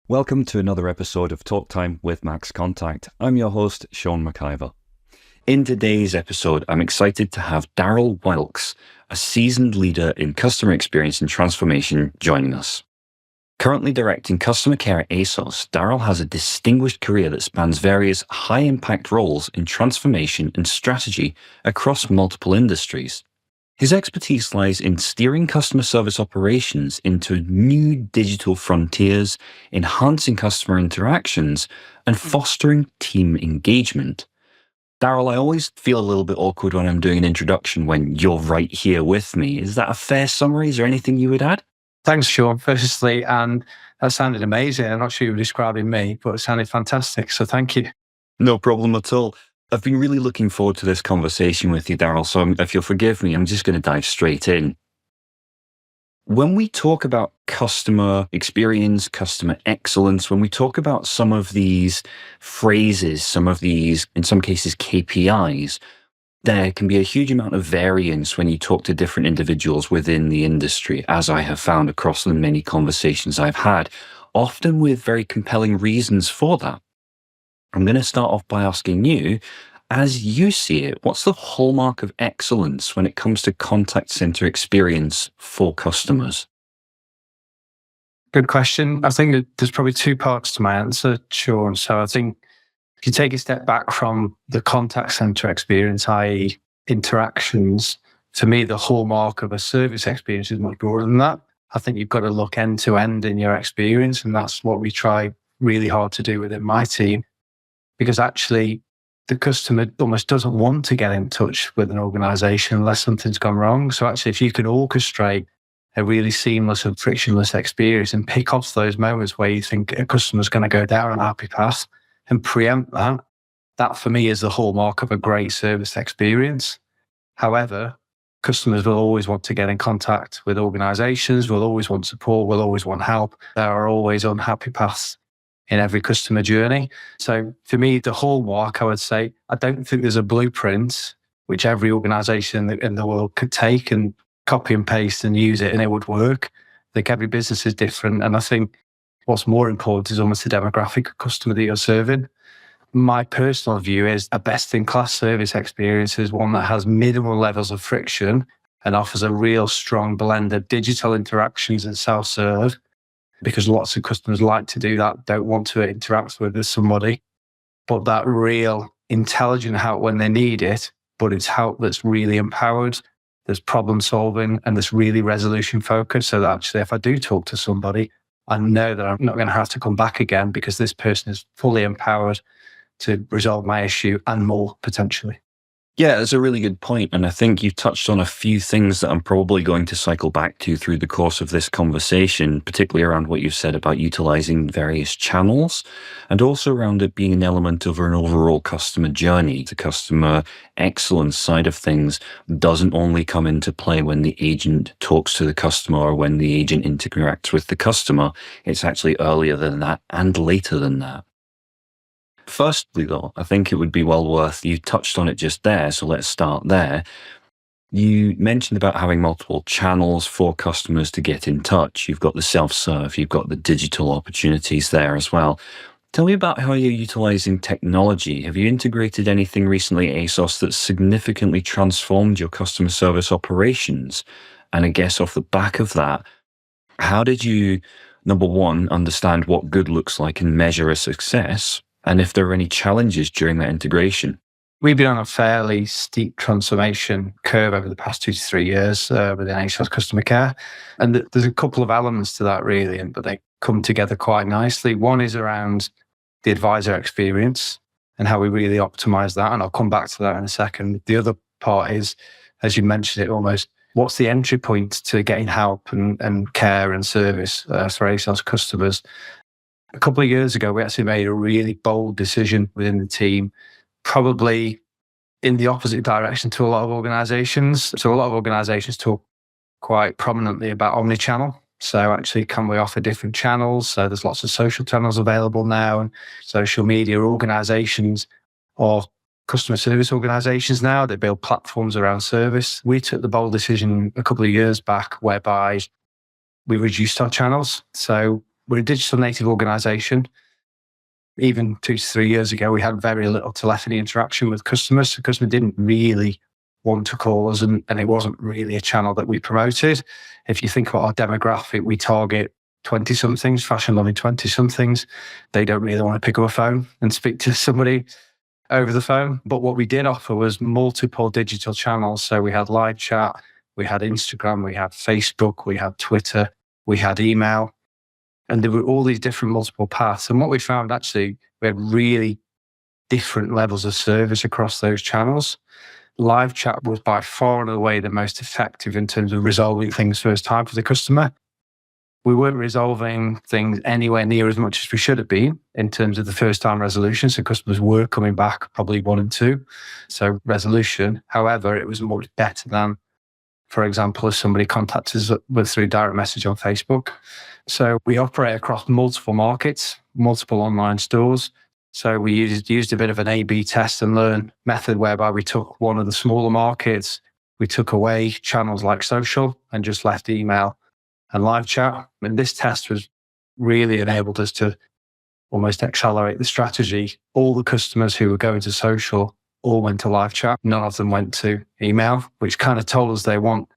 Welcome to another episode of Talk Time with MaxContact. I'm your host, Sean McIver. In today's episode, I'm excited to have Daryl Wilkes, a seasoned leader in customer experience and transformation, joining us. Currently directing customer care at ASOS, Daryl has a distinguished career that spans various high-impact roles in transformation and strategy across multiple industries. His expertise lies in steering customer service operations into new digital frontiers, enhancing customer interactions, and fostering team engagement. Daryl, I always feel a little bit awkward when I'm doing an introduction when you're right here with me. Is that a fair summary? Is there anything you would add? Thanks, Sean, firstly, and that sounded amazing. I'm not sure you were describing me, but it sounded fantastic, so thank you. No problem at all. I've been really looking forward to this conversation with you, Daryl, so if you'll forgive me, I'm just going to dive straight in. When we talk about customer experience, customer excellence, when we talk about some of these phrases, some of these, in some cases, KPIs, there can be a huge amount of variance when you talk to different individuals within the industry, as I have found across the many conversations I've had, often with very compelling reasons for that. I'm going to start off by asking you, as you see it, what's the hallmark of excellence when it comes to contact center experience for customers? Good question. I think that there's probably two parts to my answer, Sean. So I think if you take a step back from the contact center experience, i.e. interactions, to me, the hallmark of a service experience is much broader than that. I think you've got to look end to end in your experience, and that's what we try really hard to do within my team. Because actually, the customer almost doesn't want to get in touch with an organization unless something's gone wrong. So actually, if you can orchestrate a really seamless and frictionless experience and pick off those moments where you think a customer's going to go down a happy path and preempt that, that for me is the hallmark of a great service experience. However, customers will always want to get in contact with organizations, will always want support, will always want help. There are always unhappy paths in every customer journey. So for me, the hallmark, I would say, I don't think there's a blueprint which every organization in the world could take and copy and paste and use it and it would work. I think every business is different. And I think what's more important is almost the demographic of customer that you're serving. My personal view is a best-in-class service experience is one that has minimal levels of friction and offers a real strong blend of digital interactions and self-serve, because lots of customers like to do that, don't want to interact with somebody, but that real intelligent help when they need it, but it's help that's really empowered, there's problem solving, and there's really resolution focused, so that actually if I do talk to somebody, I know that I'm not going to have to come back again because this person is fully empowered to resolve my issue and more potentially. Yeah, that's a really good point. And I think you've touched on a few things that I'm probably going to cycle back to through the course of this conversation, particularly around what you've said about utilizing various channels and also around it being an element of an overall customer journey. The customer excellence side of things doesn't only come into play when the agent talks to the customer or when the agent interacts with the customer. It's actually earlier than that and later than that. Firstly, though, I think it would be well worth, you touched on it just there, so let's start there. You mentioned about having multiple channels for customers to get in touch. You've got the self-serve, you've got the digital opportunities there as well. Tell me about how you're utilizing technology. Have you integrated anything recently at ASOS that significantly transformed your customer service operations? And I guess off the back of that, how did you, number one, understand what good looks like and measure a success? And if there are any challenges during that integration? We've been on a fairly steep transformation curve over the past 2 to 3 years within ASOS Customer Care. And there's a couple of elements to that really, but they come together quite nicely. One is around the advisor experience and how we really optimize that. And I'll come back to that in a second. The other part is, as you mentioned it almost, what's the entry point to getting help and care and service for ASOS customers? A couple of years ago, we actually made a really bold decision within the team, probably in the opposite direction to a lot of organizations. So a lot of organizations talk quite prominently about omnichannel. So actually, can we offer different channels? So there's lots of social channels available now, and social media organizations or customer service organizations now, they build platforms around service. We took the bold decision a couple of years back whereby we reduced our channels. So We're a digital native organization. Even 2 to 3 years ago, we had very little telephony interaction with customers. The customer didn't really want to call us, and it wasn't really a channel that we promoted. If you think about our demographic, we target 20-somethings, fashion-loving 20-somethings. They don't really want to pick up a phone and speak to somebody over the phone. But what we did offer was multiple digital channels. So we had live chat, we had Instagram, we had Facebook, we had Twitter, we had email. And there were all these different multiple paths. And what we found, actually, we had really different levels of service across those channels. Live chat was by far and away the most effective in terms of resolving things first time for the customer. We weren't resolving things anywhere near as much as we should have been in terms of the first time resolution. So customers were coming back probably 1 and 2. So resolution, however, it was much better than, for example, if somebody contacted us through direct message on Facebook. So we operate across multiple markets, multiple online stores. So we used a bit of an A/B test and learn method whereby we took one of the smaller markets, we took away channels like social and just left email and live chat. And this test was really enabled us to almost accelerate the strategy. All the customers who were going to social all went to live chat. None of them went to email, which kind of told us they want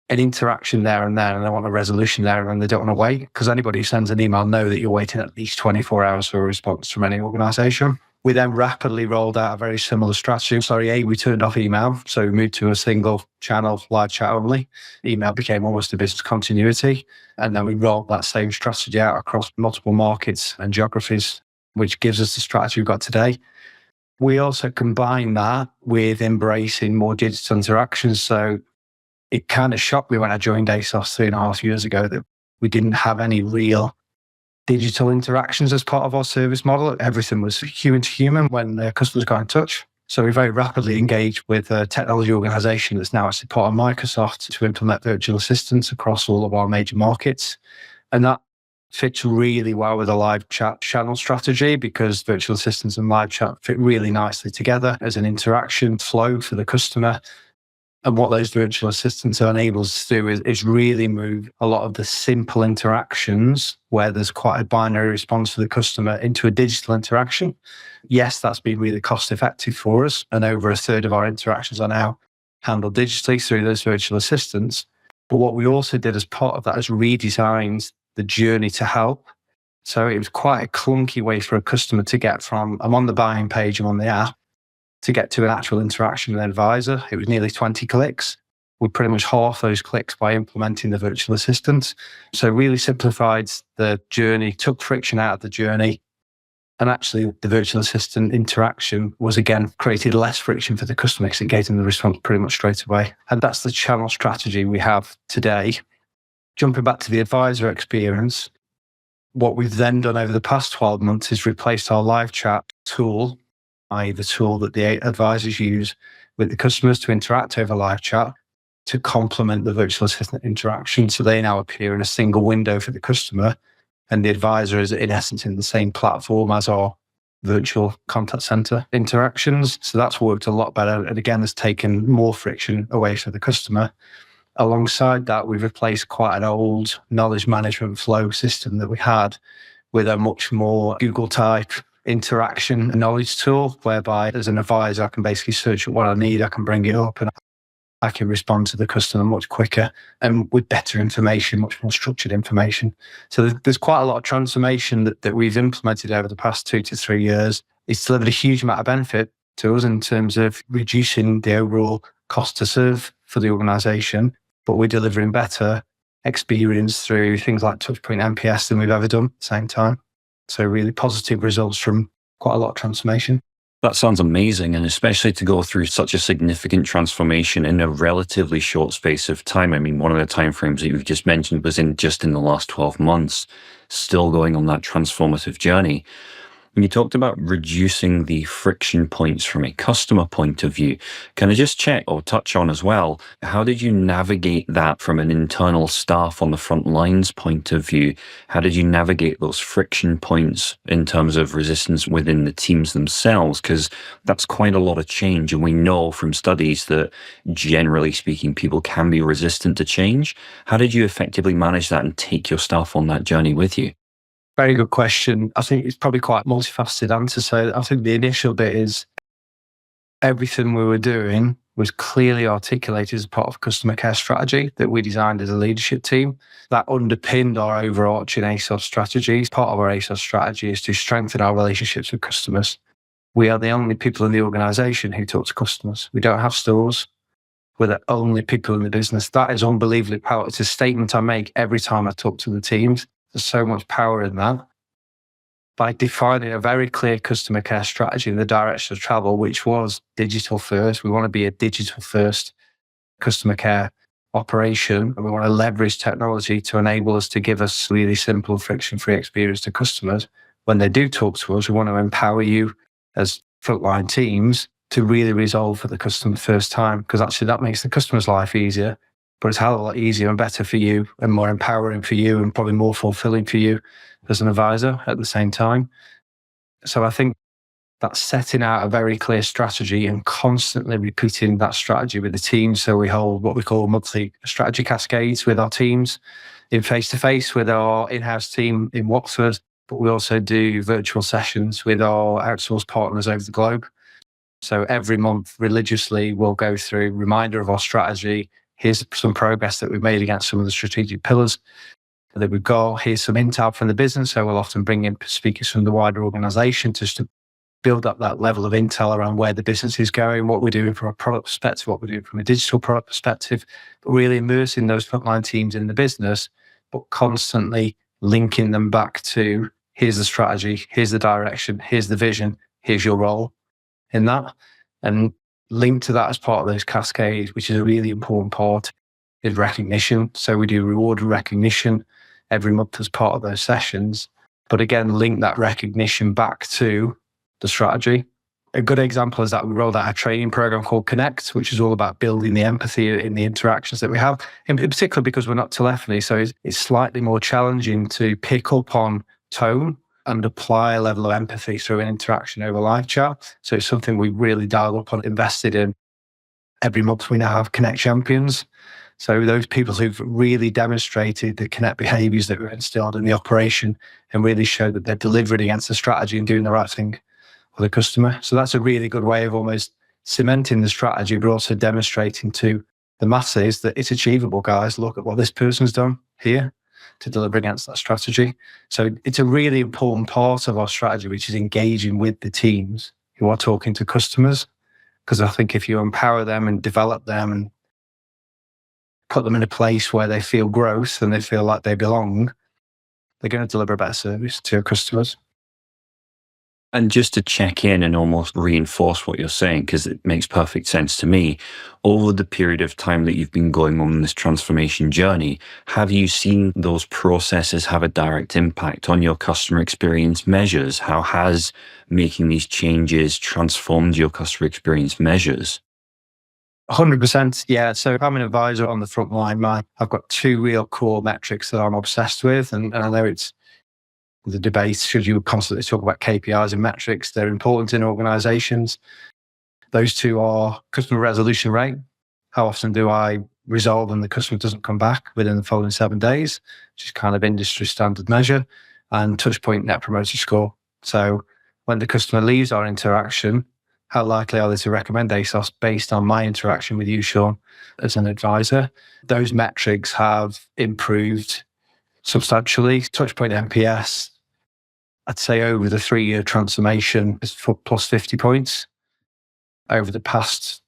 an interaction there and then, and they want a resolution there, and then they don't want to wait, because anybody who sends an email know that you're waiting at least 24 hours for a response from any organization. We then rapidly rolled out a very similar strategy. We turned off email. So we moved to a single channel, live chat only. Email became almost a business continuity. And then we rolled that same strategy out across multiple markets and geographies, which gives us the strategy we've got today. We also combine that with embracing more digital interactions. So it kind of shocked me when I joined ASOS 3.5 years ago that we didn't have any real digital interactions as part of our service model. Everything was human to human when customers got in touch. So we very rapidly engaged with a technology organization that's now actually part of Microsoft to implement virtual assistants across all of our major markets. And that fits really well with a live chat channel strategy, because virtual assistants and live chat fit really nicely together as an interaction flow for the customer. And what those virtual assistants are enabled us to do is really move a lot of the simple interactions where there's quite a binary response for the customer into a digital interaction. Yes, that's been really cost effective for us. And over 1/3 of our interactions are now handled digitally through those virtual assistants. But what we also did as part of that is redesigned the journey to help. So it was quite a clunky way for a customer to get from, I'm on the buying page, I'm on the app, to get to an actual interaction with an advisor. It was nearly 20 clicks. We pretty much half those clicks by implementing the virtual assistant. So really simplified the journey, took friction out of the journey. And actually the virtual assistant interaction was, again, created less friction for the customer because it gave them the response pretty much straight away. And that's the channel strategy we have today. Jumping back to the advisor experience, what we've then done over the past 12 months is replaced our live chat tool, i.e. the tool that the advisors use with the customers to interact over live chat, to complement the virtual assistant interaction. So they now appear in a single window for the customer, and the advisor is in essence in the same platform as our virtual contact center interactions. So that's worked a lot better. And again, has taken more friction away for the customer. Alongside that, we've replaced quite an old knowledge management flow system that we had with a much more Google type interaction knowledge tool, whereby as an advisor, I can basically search what I need, I can bring it up, and I can respond to the customer much quicker and with better information, much more structured information. So there's quite a lot of transformation that we've implemented over the past 2 to 3 years. It's delivered a huge amount of benefit to us in terms of reducing the overall cost to serve for the organization, but we're delivering better experience through things like touchpoint NPS than we've ever done at the same time. So really positive results from quite a lot of transformation. That sounds amazing, and especially to go through such a significant transformation in a relatively short space of time. I mean, one of the timeframes that you've just mentioned was in the last 12 months, still going on that transformative journey. And you talked about reducing the friction points from a customer point of view. Can I just check or touch on as well, how did you navigate that from an internal staff on the front lines point of view? How did you navigate those friction points in terms of resistance within the teams themselves? Because that's quite a lot of change. And we know from studies that generally speaking, people can be resistant to change. How did you effectively manage that and take your staff on that journey with you? Very good question. I think it's probably quite a multifaceted answer. So I think the initial bit is everything we were doing was clearly articulated as part of customer care strategy that we designed as a leadership team that underpinned our overarching ASOS strategies. Part of our ASOS strategy is to strengthen our relationships with customers. We are the only people in the organization who talk to customers. We don't have stores. We're the only people in the business. That is unbelievably powerful. It's a statement I make every time I talk to the teams. There's so much power in that. By defining a very clear customer care strategy in the direction of travel, which was digital first. We want to be a digital first customer care operation. And we want to leverage technology to enable us to give us really simple, friction-free experience to customers. When they do talk to us, we want to empower you as frontline teams to really resolve for the customer first time, because actually that makes the customer's life easier, but it's a hell of a lot easier and better for you and more empowering for you and probably more fulfilling for you as an advisor at the same time. So I think that's setting out a very clear strategy and constantly repeating that strategy with the team. So we hold what we call monthly strategy cascades with our teams in face-to-face with our in-house team in Watford, but we also do virtual sessions with our outsourced partners over the globe. So every month religiously we'll go through reminder of our strategy. Here's some progress that we've made against some of the strategic pillars that we've got. Here's some intel from the business. So we'll often bring in speakers from the wider organization just to build up that level of intel around where the business is going, what we're doing from a product perspective, what we're doing from a digital product perspective, but really immersing those frontline teams in the business, but constantly linking them back to here's the strategy, here's the direction, here's the vision, here's your role in that. And linked to that as part of those cascades, which is a really important part, is recognition. So we do reward and recognition every month as part of those sessions. But again, link that recognition back to the strategy. A good example is that we rolled out a training program called Connect, which is all about building the empathy in the interactions that we have, in particular because we're not telephony. So it's slightly more challenging to pick up on tone and apply a level of empathy through an interaction over live chat. So it's something we really dialed up on, invested in. Every month we now have Connect champions. So those people who've really demonstrated the Connect behaviors that were instilled in the operation and really show that they're delivering against the strategy and doing the right thing for the customer. So that's a really good way of almost cementing the strategy, but also demonstrating to the masses that it's achievable, guys. Look at what this person's done here to deliver against that strategy. So it's a really important part of our strategy, which is engaging with the teams who are talking to customers. Because I think if you empower them and develop them and put them in a place where they feel growth and they feel like they belong, they're going to deliver a better service to your customers. And just to check in and almost reinforce what you're saying, because it makes perfect sense to me, over the period of time that you've been going on this transformation journey, have you seen those processes have a direct impact on your customer experience measures? How has making these changes transformed your customer experience measures? 100%. Yeah. So I'm an advisor on the front line. I've got two real core metrics that I'm obsessed with. And I know it's the debate, should you constantly talk about KPIs and metrics? They're important in organizations. Those two are customer resolution rate. How often do I resolve and the customer doesn't come back within the following 7 days, which is kind of industry standard measure, and touchpoint net promoter score. So when the customer leaves our interaction, how likely are they to recommend ASOS based on my interaction with you, Sean, as an advisor? Those metrics have improved substantially. Touchpoint NPS, I'd say over the 3-year transformation is for plus 50 points. Over the past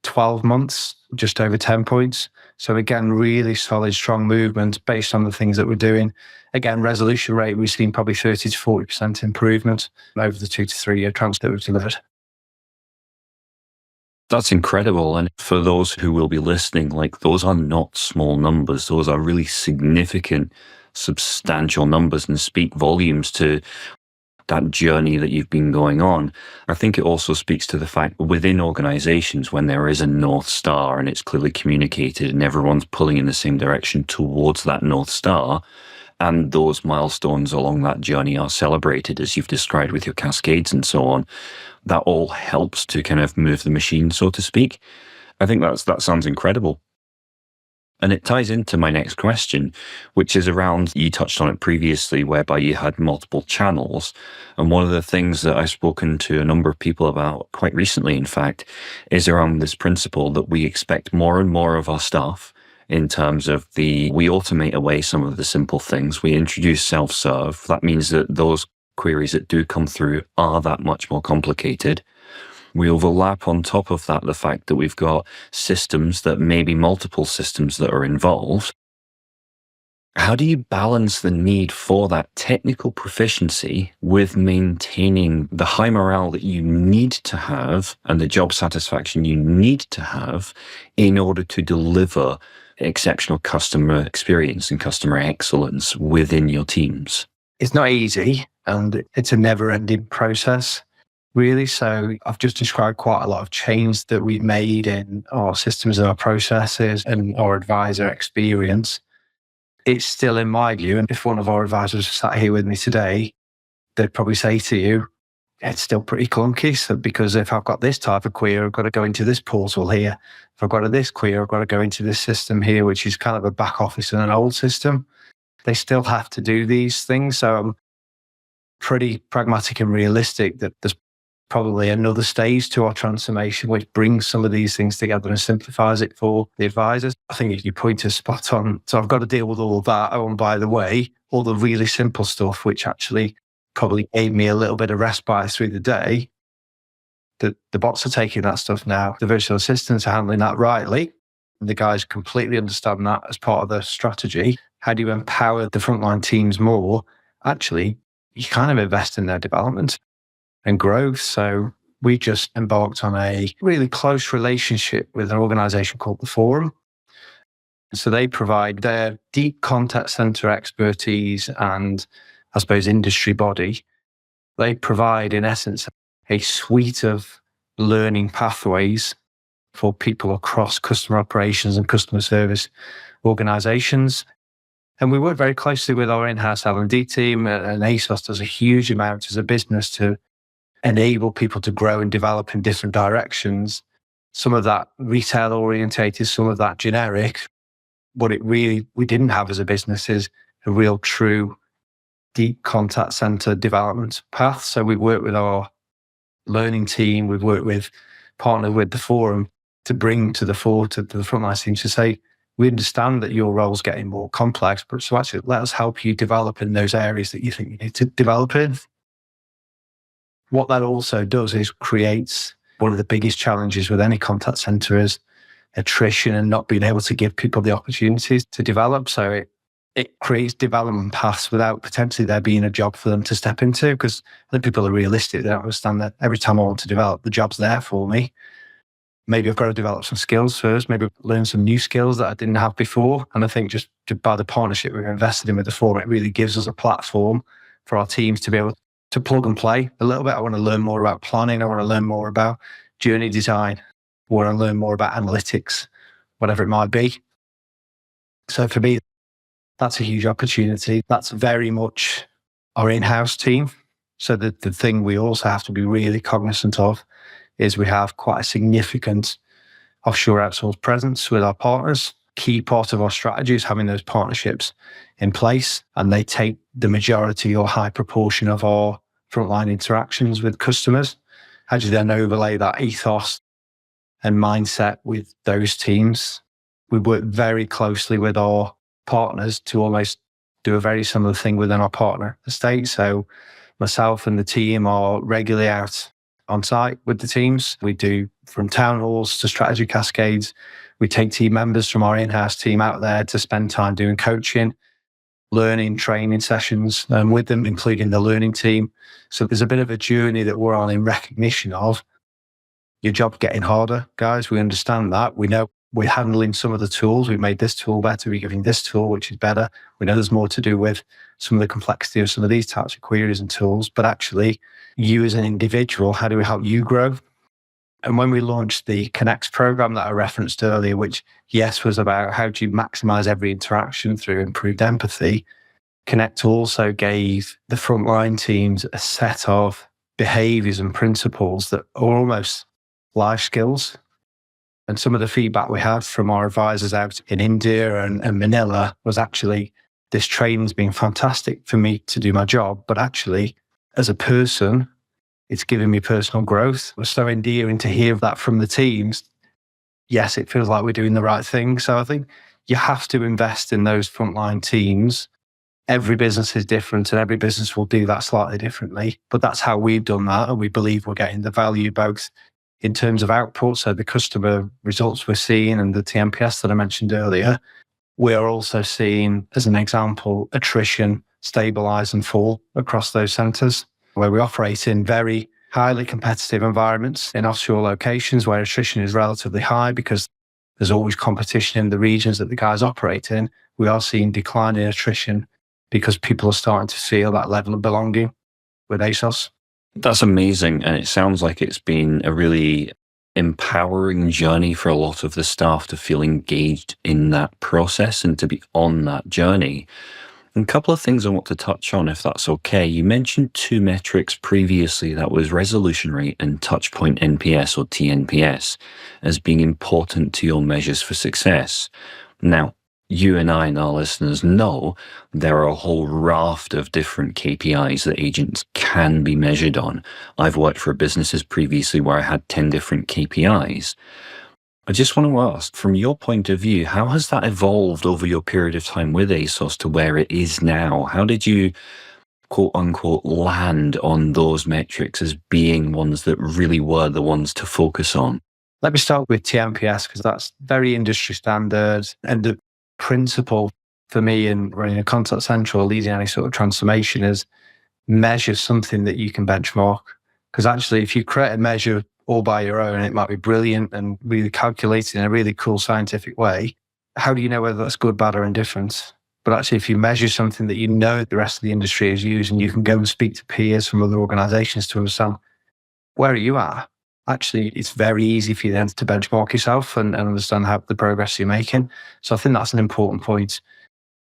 12 months, just over 10 points. So again, really solid, strong movement based on the things that we're doing. Again, resolution rate, we've seen probably 30 to 40% improvement over the 2 to 3 year transfer that we've delivered. That's incredible. And for those who will be listening, like, those are not small numbers. Those are really significant, substantial numbers and speak volumes to that journey that you've been going on. I think it also speaks to the fact within organizations, when there is a North Star and it's clearly communicated and everyone's pulling in the same direction towards that North Star, and those milestones along that journey are celebrated, as you've described with your cascades and so on, that all helps to kind of move the machine, so to speak. I think that sounds incredible. And it ties into my next question, which is around, you touched on it previously, whereby you had multiple channels. And one of the things that I've spoken to a number of people about quite recently, in fact, is around this principle that we expect more and more of our stuff in terms of we automate away some of the simple things. We introduce self-serve. That means that those queries that do come through are that much more complicated. We overlap on top of that the fact that we've got systems, that maybe multiple systems that are involved. How do you balance the need for that technical proficiency with maintaining the high morale that you need to have and the job satisfaction you need to have in order to deliver exceptional customer experience and customer excellence within your teams? It's not easy, and it's a never-ending process, really. So I've just described quite a lot of change that we've made in our systems and our processes and our advisor experience. It's still, in my view, and if one of our advisors sat here with me today, they'd probably say to you, it's still pretty clunky. So because if I've got this type of query, I've got to go into this portal here. If I've got this query, I've got to go into this system here, which is kind of a back office in an old system. They still have to do these things. So I'm pretty pragmatic and realistic that there's probably another stage to our transformation, which brings some of these things together and simplifies it for the advisors. I think your point is spot on. So I've got to deal with all of that. Oh, and by the way, all the really simple stuff, which actually probably gave me a little bit of respite through the day, the bots are taking that stuff now. The virtual assistants are handling that rightly. The guys completely understand that as part of the strategy. How do you empower the frontline teams more? Actually, you kind of invest in their development and growth. So we just embarked on a really close relationship with an organization called The Forum. So they provide their deep contact center expertise and, I suppose, industry body. They provide, in essence, a suite of learning pathways for people across customer operations and customer service organizations. And we work very closely with our in-house L&D team, and ASOS does a huge amount as a business to enable people to grow and develop in different directions. Some of that retail orientated, some of that generic. What we didn't have as a business is a real true deep contact center development path. So we work with our learning team, we've partnered with The Forum to bring to the fore to the frontline teams to say, we understand that your role's getting more complex, but so actually let us help you develop in those areas that you think you need to develop in. What that also does is creates one of the biggest challenges with any contact center is attrition and not being able to give people the opportunities to develop. So it creates development paths without potentially there being a job for them to step into, because I think people are realistic. They don't understand that every time I want to develop, the job's there for me. Maybe I've got to develop some skills first, maybe learn some new skills that I didn't have before. And I think just by the partnership we've invested in with The Forum, it really gives us a platform for our teams to be able to plug and play a little bit. I want to learn more about planning. I want to learn more about journey design. I want to learn more about analytics, whatever it might be. So for me, that's a huge opportunity. That's very much our in-house team. So the thing we also have to be really cognizant of is we have quite a significant offshore outsourced presence with our partners. Key part of our strategy is having those partnerships in place, and they take the majority or high proportion of our frontline interactions with customers. How do you then overlay that ethos and mindset with those teams? We work very closely with our partners to almost do a very similar thing within our partner estate. So myself and the team are regularly out on site with the teams. We do from town halls to strategy cascades. We take team members from our in-house team out there to spend time doing coaching, learning, training sessions with them, including the learning team. So there's a bit of a journey that we're on in recognition of your job's getting harder, guys. We understand that. We know we're handling some of the tools. We've made this tool better. We're giving this tool, which is better. We know there's more to do with some of the complexity of some of these types of queries and tools. But actually, you as an individual, how do we help you grow? And when we launched the Connects program that I referenced earlier, which, yes, was about how do you maximize every interaction through improved empathy, Connect also gave the frontline teams a set of behaviors and principles that are almost life skills. And some of the feedback we had from our advisors out in India and Manila was actually, this training's been fantastic for me to do my job, but actually, as a person, it's given me personal growth. It was so endearing to hear that from the teams. Yes, it feels like we're doing the right thing. So I think you have to invest in those frontline teams. Every business is different and every business will do that slightly differently. But that's how we've done that. And we believe we're getting the value both in terms of output, so the customer results we're seeing and the TMPS that I mentioned earlier. We are also seeing, as an example, attrition stabilize and fall across those centres, where we operate in very highly competitive environments in offshore locations where attrition is relatively high because there's always competition in the regions that the guys operate in. We are seeing decline in attrition because people are starting to feel that level of belonging with ASOS. That's amazing. And it sounds like it's been a really empowering journey for a lot of the staff to feel engaged in that process and to be on that journey. And a couple of things I want to touch on, if that's okay. You mentioned two metrics previously, that was resolution rate and touchpoint NPS or TNPS, as being important to your measures for success. Now, you and I and our listeners know there are a whole raft of different KPIs that agents can be measured on. I've worked for businesses previously where I had 10 different KPIs. I just want to ask, from your point of view, how has that evolved over your period of time with ASOS to where it is now? How did you, quote unquote, land on those metrics as being ones that really were the ones to focus on? Let me start with TMPS because that's very industry standard. And the principle for me in running a contact center or leading any sort of transformation is measure something that you can benchmark. Because actually, if you create a measure all by your own, it might be brilliant and really calculated in a really cool scientific way. How do you know whether that's good, bad, or indifferent? But actually, if you measure something that you know the rest of the industry is using, you can go and speak to peers from other organizations to understand where you are. Actually, it's very easy for you then to benchmark yourself and understand how the progress you're making. So I think that's an important point.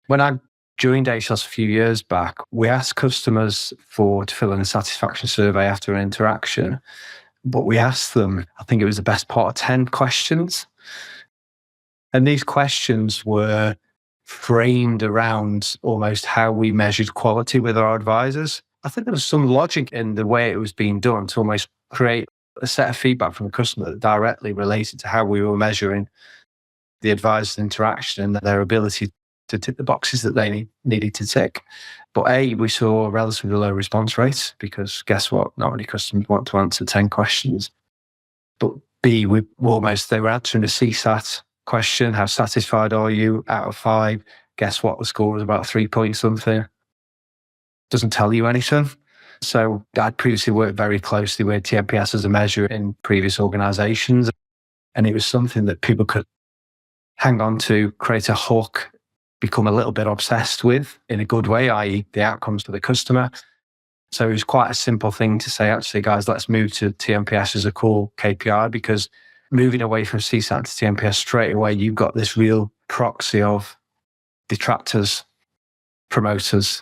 When I joined ASOS a few years back, we asked customers to fill in a satisfaction survey after an interaction. But we asked them, I think it was the best part of 10 questions. And these questions were framed around almost how we measured quality with our advisors. I think there was some logic in the way it was being done to almost create a set of feedback from the customer that directly related to how we were measuring the advisor's interaction and their ability to tick the boxes that they needed to tick. But A, we saw relatively low response rates because guess what? Not many customers want to answer 10 questions. But B, they were answering a CSAT question. How satisfied are you out of 5? Guess what? The score was about 3 point something. Doesn't tell you anything. So I'd previously worked very closely with TMPS as a measure in previous organizations. And it was something that people could hang on to, create a hook, become a little bit obsessed with in a good way, i.e. the outcomes for the customer. So it was quite a simple thing to say, actually, guys, let's move to TMPS as a core KPI, because moving away from CSAT to TMPS straight away, you've got this real proxy of detractors, promoters,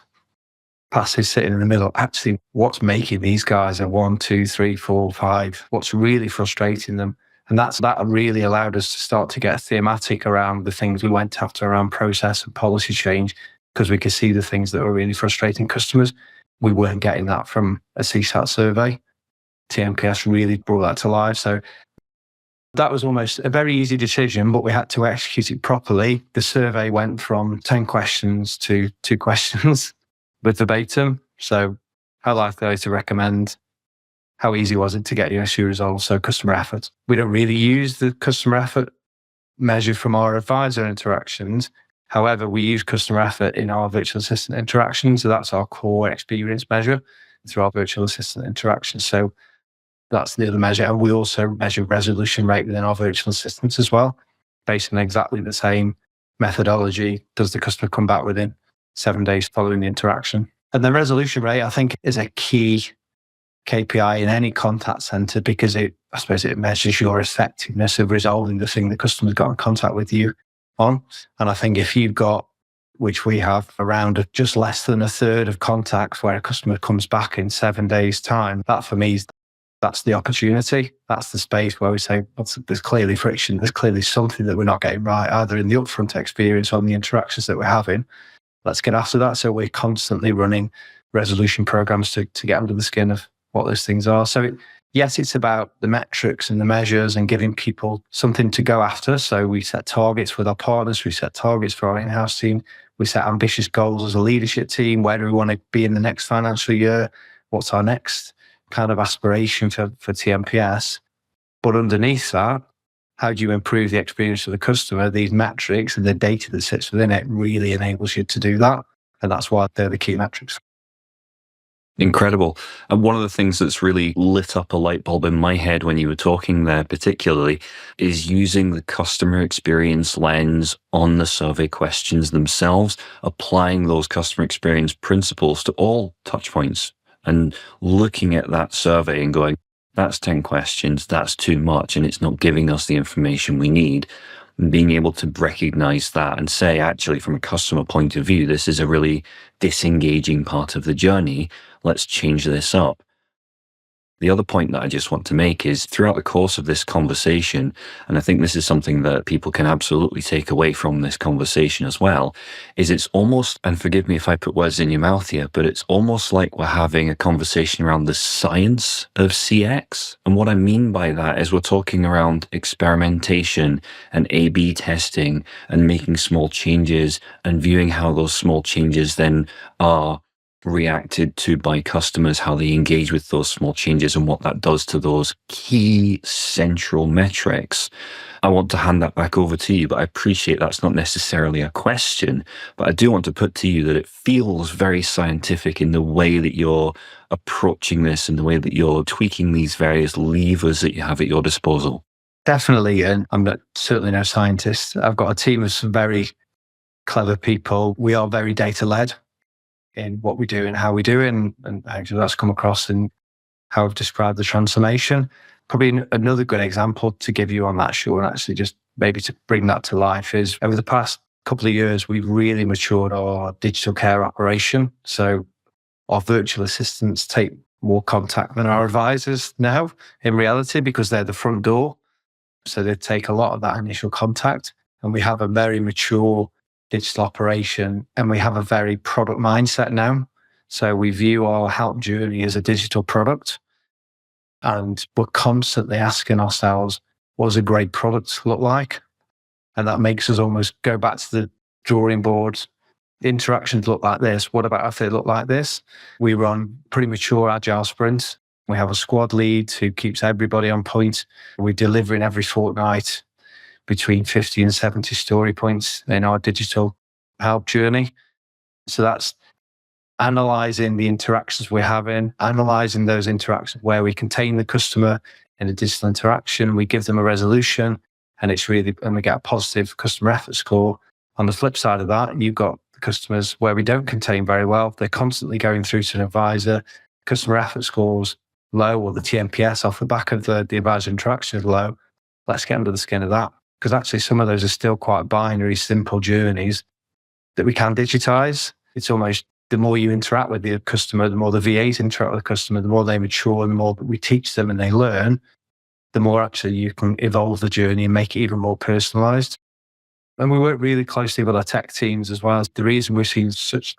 passes sitting in the middle. Actually, what's making these guys a 1, 2, 3, 4, 5? What's really frustrating them? And that really allowed us to start to get a thematic around the things we went after around process and policy change, because we could see the things that were really frustrating customers. We weren't getting that from a CSAT survey. TMPS really brought that to life. So that was almost a very easy decision, but we had to execute it properly. The survey went from 10 questions to 2 questions with verbatim. So how likely are you to recommend? How easy was it to get your issue resolved? So customer effort. We don't really use the customer effort measured from our advisor interactions. However, we use customer effort in our virtual assistant interactions. So that's our core experience measure through our virtual assistant interactions. So that's the other measure. And we also measure resolution rate within our virtual assistants as well, based on exactly the same methodology. Does the customer come back within 7 days following the interaction? And the resolution rate, I think, is a key KPI in any contact center because I suppose it measures your effectiveness of resolving the thing the customer's got in contact with you on. And I think if you've got, which we have, around just less than a third of contacts where a customer comes back in 7 days' time, that for me is that's the opportunity. That's the space where we say, there's clearly friction. There's clearly something that we're not getting right, either in the upfront experience or in the interactions that we're having. Let's get after that. So we're constantly running resolution programs to get under the skin of what those things are. So yes, it's about the metrics and the measures and giving people something to go after. So we set targets with our partners. We set targets for our in-house team. We set ambitious goals as a leadership team. Where do we want to be in the next financial year? What's our next kind of aspiration for TMPS? But underneath that, how do you improve the experience of the customer? These metrics and the data that sits within it really enables you to do that. And that's why they're the key metrics. Incredible. And one of the things that's really lit up a light bulb in my head when you were talking there particularly is using the customer experience lens on the survey questions themselves, applying those customer experience principles to all touch points and looking at that survey and going, that's 10 questions, that's too much, and it's not giving us the information we need. And being able to recognize that and say, actually, from a customer point of view, this is a really disengaging part of the journey. Let's change this up. The other point that I just want to make is throughout the course of this conversation, and I think this is something that people can absolutely take away from this conversation as well, is it's almost, and forgive me if I put words in your mouth here, but it's almost like we're having a conversation around the science of CX. And what I mean by that is we're talking around experimentation and A/B testing and making small changes and viewing how those small changes then are reacted to by customers, how they engage with those small changes and what that does to those key central metrics. I want to hand that back over to you, but I appreciate that's not necessarily a question, but I do want to put to you that it feels very scientific in the way that you're approaching this and the way that you're tweaking these various levers that you have at your disposal. Definitely. And certainly no scientist. I've got a team of some very clever people. We are very data-led in what we do and how we do it. And actually that's come across in how I've described the transformation. Probably another good example to give you on that, Sean, actually just maybe to bring that to life is over the past couple of years, we've really matured our digital care operation. So our virtual assistants take more contact than our advisors now in reality because they're the front door. So they take a lot of that initial contact, and we have a very mature digital operation, and we have a very product mindset now. So we view our help journey as a digital product, and we're constantly asking ourselves, what does a great product look like? And that makes us almost go back to the drawing board. Interactions look like this. What about if they look like this? We run pretty mature agile sprints. We have a squad lead who keeps everybody on point. We're delivering every fortnight between 50 and 70 story points in our digital help journey. So that's analyzing the interactions we're having, analyzing those interactions where we contain the customer in a digital interaction, we give them a resolution, and we get a positive customer effort score. On the flip side of that, you've got the customers where we don't contain very well. They're constantly going through to an advisor, customer effort scores low, or the TMPS off the back of the advisor interaction is low. Let's get under the skin of that. Because actually some of those are still quite binary, simple journeys that we can digitize. It's almost the more you interact with the customer, the more the VAs interact with the customer, the more they mature, the more we teach them and they learn, the more actually you can evolve the journey and make it even more personalized. And we work really closely with our tech teams as well. The reason we're seeing such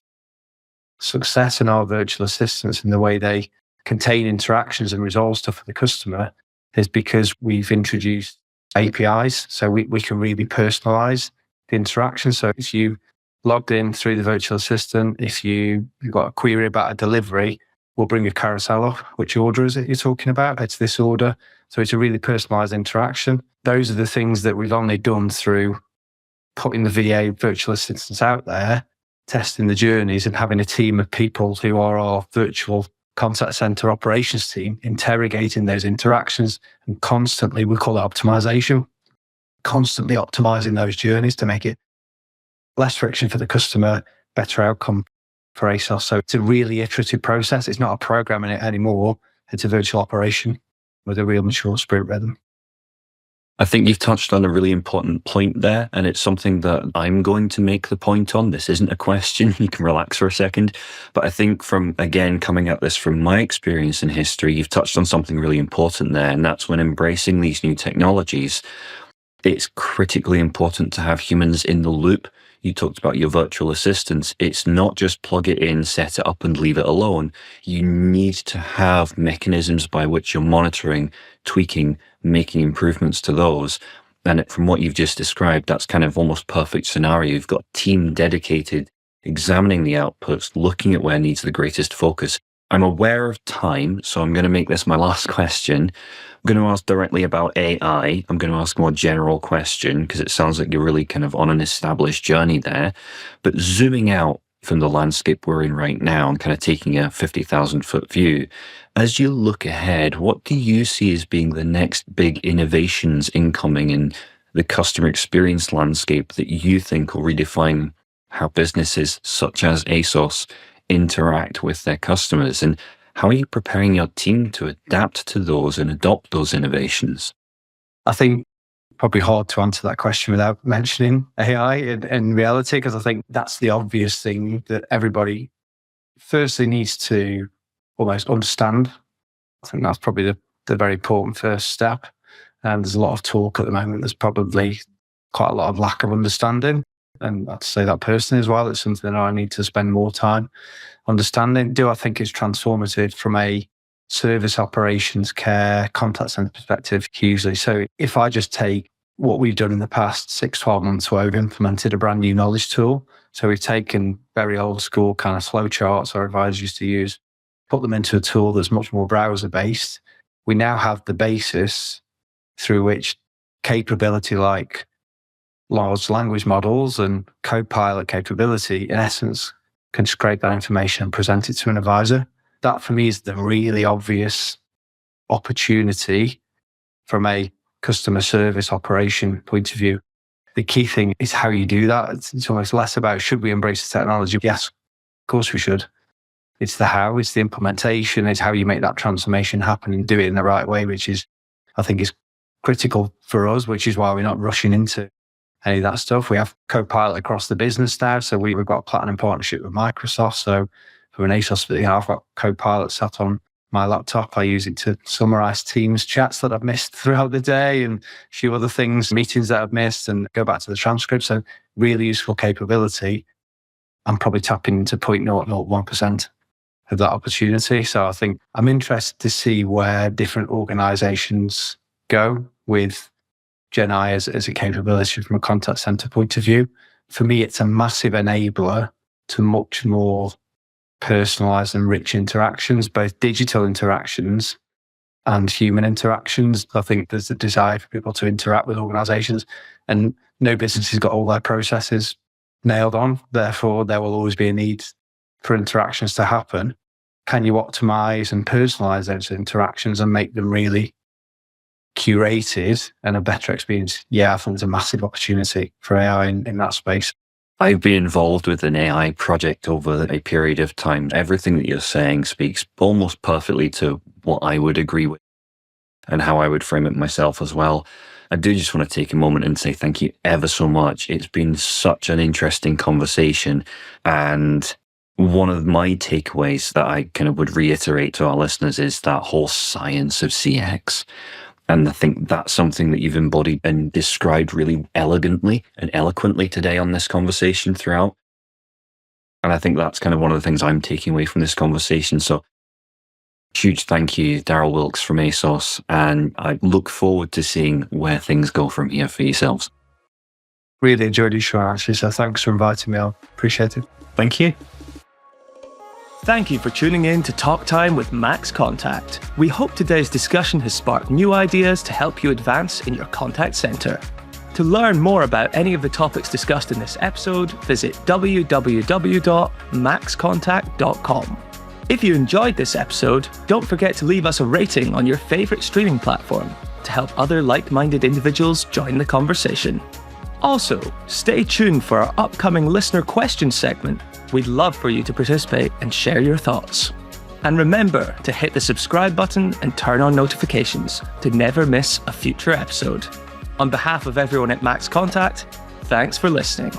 success in our virtual assistants and the way they contain interactions and resolve stuff for the customer is because we've introduced APIs, so we can really personalize the interaction. So if you logged in through the virtual assistant, if you've got a query about a delivery, we'll bring a carousel up. Which order is it you're talking about? It's this order. So it's a really personalized interaction. Those are the things that we've only done through putting the VA virtual assistants out there, testing the journeys, and having a team of people who are our virtual contact center operations team interrogating those interactions and constantly, we call it optimization, constantly optimizing those journeys to make it less friction for the customer, better outcome for ASOS. So it's a really iterative process. It's not a program in it anymore. It's a virtual operation with a real mature sprint rhythm. I think you've touched on a really important point there, and it's something that I'm going to make the point on. This isn't a question. You can relax for a second. But I think from, again, coming at this from my experience in history, you've touched on something really important there, and that's when embracing these new technologies, it's critically important to have humans in the loop. You talked about your virtual assistants. It's not just plug it in, set it up, and leave it alone. You need to have mechanisms by which you're monitoring, tweaking, making improvements to those. And from what you've just described, that's kind of almost perfect scenario. You've got a team dedicated, examining the outputs, looking at where needs the greatest focus. I'm aware of time, so I'm going to make this my last question. I'm going to ask directly about AI. I'm going to ask a more general question because it sounds like you're really kind of on an established journey there. But zooming out from the landscape we're in right now and kind of taking a 50,000-foot view, as you look ahead, what do you see as being the next big innovations incoming in the customer experience landscape that you think will redefine how businesses such as ASOS interact with their customers? And how are you preparing your team to adapt to those and adopt those innovations? I think probably hard to answer that question without mentioning AI in reality, because I think that's the obvious thing that everybody firstly needs to almost understand. I think that's probably the very important first step. And there's a lot of talk at the moment. There's probably quite a lot of lack of understanding. And I'd say that personally as well. It's something that I need to spend more time understanding. Do I think it's transformative from a service operations, care, contact center perspective? Hugely. So if I just take what we've done in the past 6-12 months where we've implemented a brand new knowledge tool. So we've taken very old school kind of flow charts our advisors used to use, put them into a tool that's much more browser based. We now have the basis through which capability like large language models and Copilot capability, in essence, can scrape that information and present it to an advisor. That for me is the really obvious opportunity from a customer service operation point of view. The key thing is how you do that. It's almost less about should we embrace the technology? Yes, of course we should. It's the how, it's the implementation, it's how you make that transformation happen and do it in the right way, which is, I think, is critical for us, which is why we're not rushing into any of that stuff. We have Copilot across the business now. So we've got a platinum partnership with Microsoft. So for an ASOS, I've got Copilot sat on my laptop. I use it to summarize Teams chats that I've missed throughout the day and a few other things, meetings that I've missed, and go back to the transcript. So really useful capability. I'm probably tapping into 0.001% of that opportunity. So I think I'm interested to see where different organizations go with Gen I as a capability from a contact center point of view. For me, it's a massive enabler to much more personalized and rich interactions, both digital interactions and human interactions. I think there's a desire for people to interact with organizations, and no business has got all their processes nailed on. Therefore, there will always be a need for interactions to happen. Can you optimize and personalize those interactions and make them really curated and a better experience? Yeah, I think there's a massive opportunity for AI in that space. I've been involved with an AI project over a period of time. Everything that you're saying speaks almost perfectly to what I would agree with and how I would frame it myself as well. I do just want to take a moment and say thank you ever so much. It's been such an interesting conversation. And one of my takeaways that I kind of would reiterate to our listeners is that whole science of CX. And I think that's something that you've embodied and described really elegantly and eloquently today on this conversation throughout. And I think that's kind of one of the things I'm taking away from this conversation. So huge thank you, Daryl Wilkes from ASOS. And I look forward to seeing where things go from here for yourselves. Really enjoyed your show, actually. So thanks for inviting me. I appreciate it. Thank you. Thank you for tuning in to Talk Time with MaxContact. We hope today's discussion has sparked new ideas to help you advance in your contact center. To learn more about any of the topics discussed in this episode, visit www.maxcontact.com. If you enjoyed this episode, don't forget to leave us a rating on your favorite streaming platform to help other like-minded individuals join the conversation. Also, stay tuned for our upcoming listener questions segment. We'd love for you to participate and share your thoughts. And remember to hit the subscribe button and turn on notifications to never miss a future episode. On behalf of everyone at MaxContact, thanks for listening.